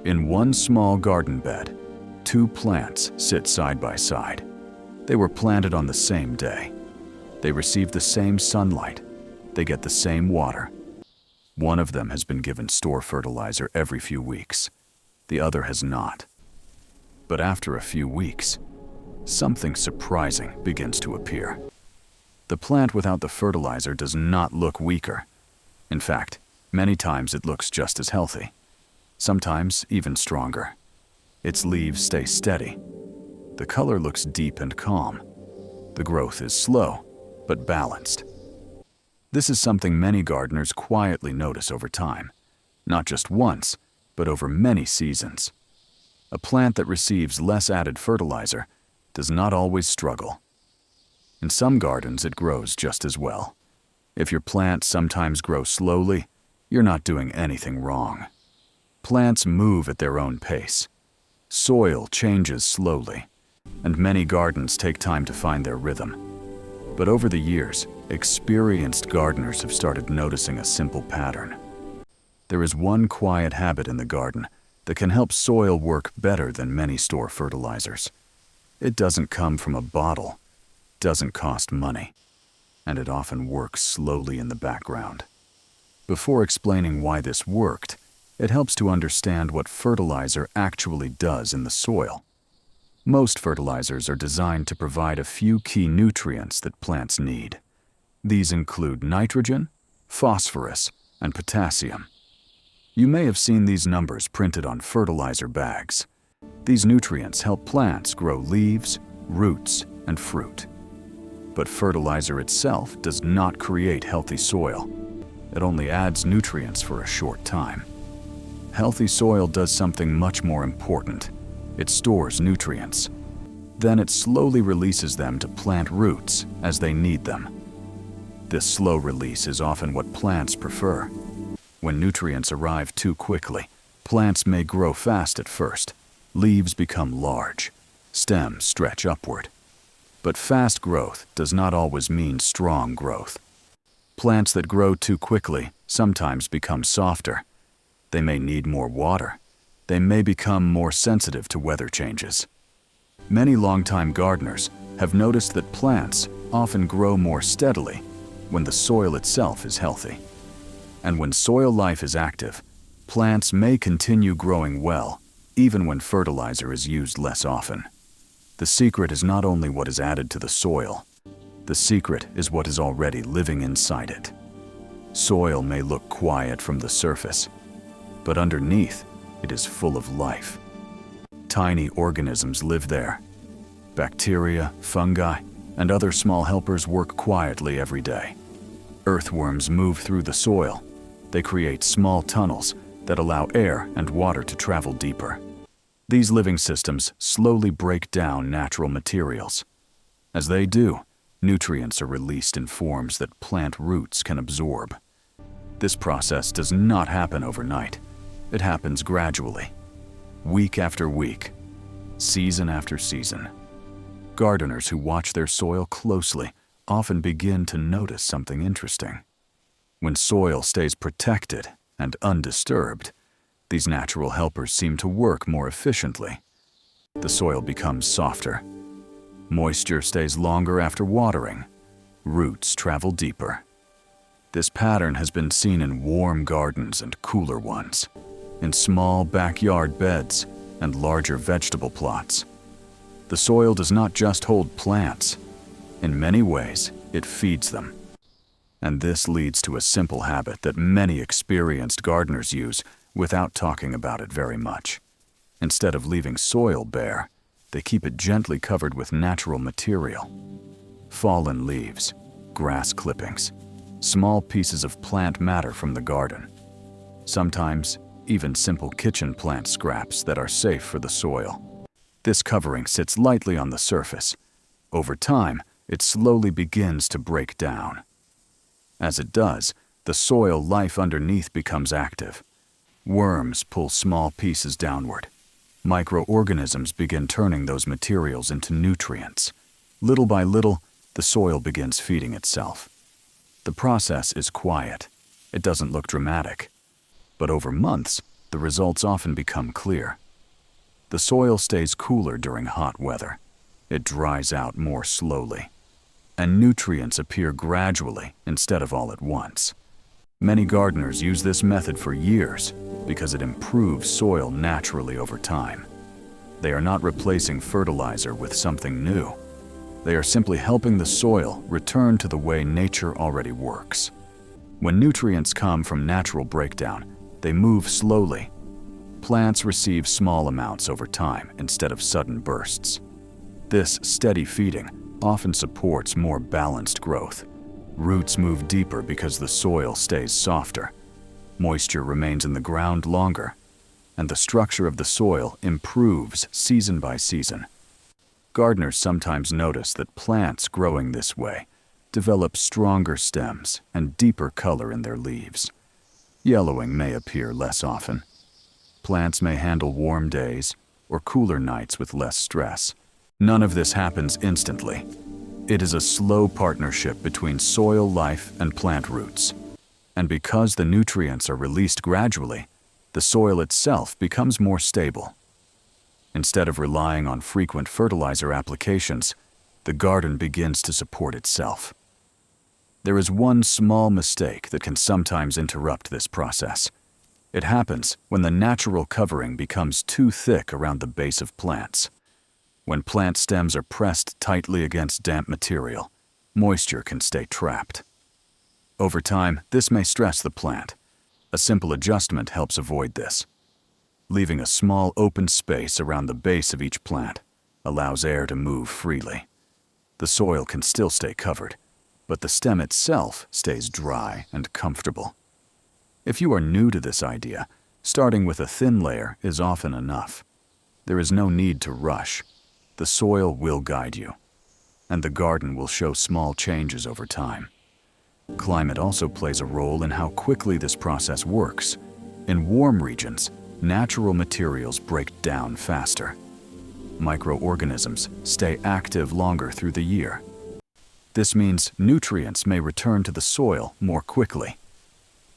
In one small garden bed, two plants sit side by side. They were planted on the same day. They receive the same sunlight. They get the same water. One of them has been given store fertilizer every few weeks. The other has not. But after a few weeks, something surprising begins to appear. The plant without the fertilizer does not look weaker. In fact, many times it looks just as healthy, sometimes even stronger. Its leaves stay steady. The color looks deep and calm. The growth is slow, but balanced. This is something many gardeners quietly notice over time, not just once, but over many seasons. A plant that receives less added fertilizer does not always struggle. In some gardens, it grows just as well. If your plants sometimes grow slowly, you're not doing anything wrong. Plants move at their own pace. Soil changes slowly, and many gardens take time to find their rhythm. But over the years, experienced gardeners have started noticing a simple pattern. There is one quiet habit in the garden that can help soil work better than many store fertilizers. It doesn't come from a bottle, doesn't cost money, and it often works slowly in the background. Before explaining why this worked, it helps to understand what fertilizer actually does in the soil. Most fertilizers are designed to provide a few key nutrients that plants need. These include nitrogen, phosphorus, and potassium. You may have seen these numbers printed on fertilizer bags. These nutrients help plants grow leaves, roots, and fruit. But fertilizer itself does not create healthy soil. It only adds nutrients for a short time. Healthy soil does something much more important. It stores nutrients. Then it slowly releases them to plant roots as they need them. This slow release is often what plants prefer. When nutrients arrive too quickly, plants may grow fast at first. Leaves become large. Stems stretch upward. But fast growth does not always mean strong growth. Plants that grow too quickly sometimes become softer. They may need more water. They may become more sensitive to weather changes. Many longtime gardeners have noticed that plants often grow more steadily when the soil itself is healthy. And when soil life is active, plants may continue growing well, even when fertilizer is used less often. The secret is not only what is added to the soil. The secret is what is already living inside it. Soil may look quiet from the surface, but underneath, it is full of life. Tiny organisms live there. Bacteria, fungi, and other small helpers work quietly every day. Earthworms move through the soil. They create small tunnels that allow air and water to travel deeper. These living systems slowly break down natural materials. As they do, nutrients are released in forms that plant roots can absorb. This process does not happen overnight. It happens gradually, week after week, season after season. Gardeners who watch their soil closely often begin to notice something interesting. When soil stays protected and undisturbed, these natural helpers seem to work more efficiently. The soil becomes softer. Moisture stays longer after watering. Roots travel deeper. This pattern has been seen in warm gardens and cooler ones, in small backyard beds and larger vegetable plots. The soil does not just hold plants. In many ways, it feeds them. And this leads to a simple habit that many experienced gardeners use without talking about it very much. Instead of leaving soil bare, they keep it gently covered with natural material. Fallen leaves, grass clippings, small pieces of plant matter from the garden. Sometimes, even simple kitchen plant scraps that are safe for the soil. This covering sits lightly on the surface. Over time, it slowly begins to break down. As it does, the soil life underneath becomes active. Worms pull small pieces downward. Microorganisms begin turning those materials into nutrients. Little by little, the soil begins feeding itself. The process is quiet. It doesn't look dramatic. But over months, The results often become clear. The soil stays cooler during hot weather. It dries out more slowly, and nutrients appear gradually instead of all at once. Many gardeners use this method for years because it improves soil naturally over time. They are not replacing fertilizer with something new. They are simply helping the soil return to the way nature already works. When nutrients come from natural breakdown, they move slowly. Plants receive small amounts over time instead of sudden bursts. This steady feeding often supports more balanced growth. Roots move deeper because the soil stays softer. Moisture remains in the ground longer, and the structure of the soil improves season by season. Gardeners sometimes notice that plants growing this way develop stronger stems and deeper color in their leaves. Yellowing may appear less often. Plants may handle warm days or cooler nights with less stress. None of this happens instantly. It is a slow partnership between soil life and plant roots. And because the nutrients are released gradually, the soil itself becomes more stable. Instead of relying on frequent fertilizer applications, the garden begins to support itself. There is one small mistake that can sometimes interrupt this process. It happens when the natural covering becomes too thick around the base of plants. When plant stems are pressed tightly against damp material, moisture can stay trapped. Over time, this may stress the plant. A simple adjustment helps avoid this. Leaving a small open space around the base of each plant allows air to move freely. The soil can still stay covered, but the stem itself stays dry and comfortable. If you are new to this idea, starting with a thin layer is often enough. There is no need to rush. The soil will guide you, and the garden will show small changes over time. Climate also plays a role in how quickly this process works. In warm regions, natural materials break down faster. Microorganisms stay active longer through the year. This means nutrients may return to the soil more quickly.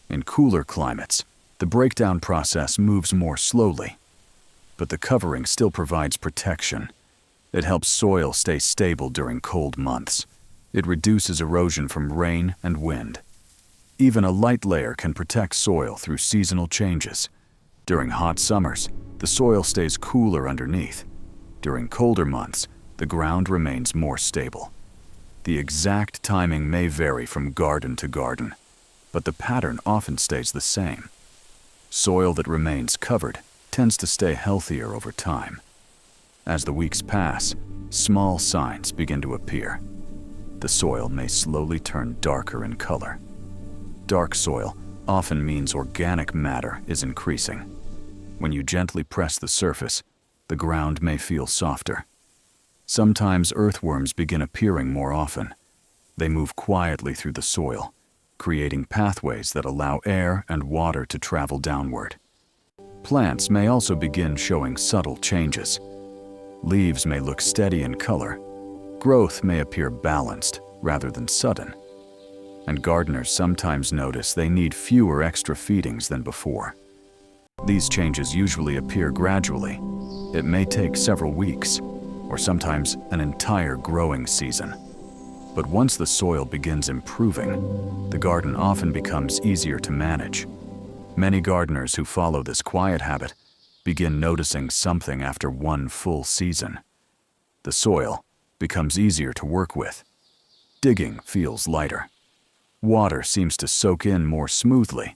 In cooler climates, the breakdown process moves more slowly, but the covering still provides protection. It helps soil stay stable during cold months. It reduces erosion from rain and wind. Even a light layer can protect soil through seasonal changes. During hot summers, the soil stays cooler underneath. During colder months, the ground remains more stable. The exact timing may vary from garden to garden, but the pattern often stays the same. Soil that remains covered tends to stay healthier over time. As the weeks pass, small signs begin to appear. The soil may slowly turn darker in color. Dark soil often means organic matter is increasing. When you gently press the surface, the ground may feel softer. Sometimes earthworms begin appearing more often. They move quietly through the soil, creating pathways that allow air and water to travel downward. Plants may also begin showing subtle changes. Leaves may look steady in color. Growth may appear balanced rather than sudden. And gardeners sometimes notice they need fewer extra feedings than before. These changes usually appear gradually. It may take several weeks, or sometimes an entire growing season. But once the soil begins improving, the garden often becomes easier to manage. Many gardeners who follow this quiet habit begin noticing something after one full season. The soil becomes easier to work with. Digging feels lighter. Water seems to soak in more smoothly.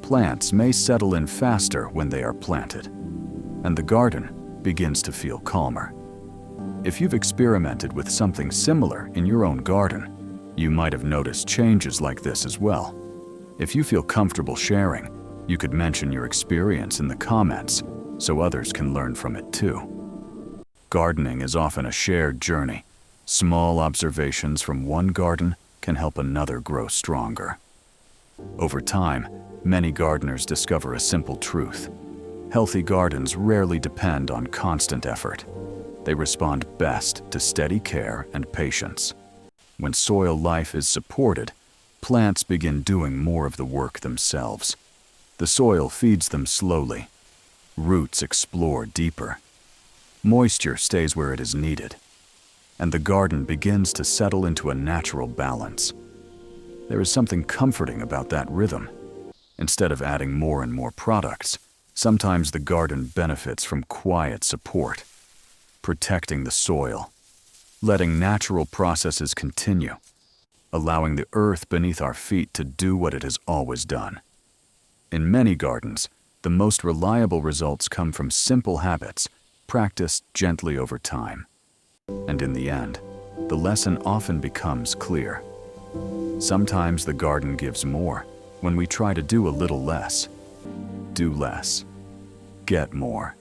Plants may settle in faster when they are planted, and the garden begins to feel calmer. If you've experimented with something similar in your own garden, you might have noticed changes like this as well. If you feel comfortable sharing, you could mention your experience in the comments so others can learn from it too. Gardening is often a shared journey. Small observations from one garden can help another grow stronger. Over time, many gardeners discover a simple truth. Healthy gardens rarely depend on constant effort. They respond best to steady care and patience. When soil life is supported, plants begin doing more of the work themselves. The The soil feeds them slowly. Roots explore deeper. Moisture stays where it is needed, and the garden begins to settle into a natural balance. There is something comforting about that rhythm. Instead of adding more and more products, sometimes the garden benefits from quiet support, protecting the soil, letting natural processes continue, allowing the earth beneath our feet to do what it has always done. In many gardens, the most reliable results come from simple habits practiced gently over time. And in the end, the lesson often becomes clear. Sometimes the garden gives more when we try to do a little less. Do less. Get more.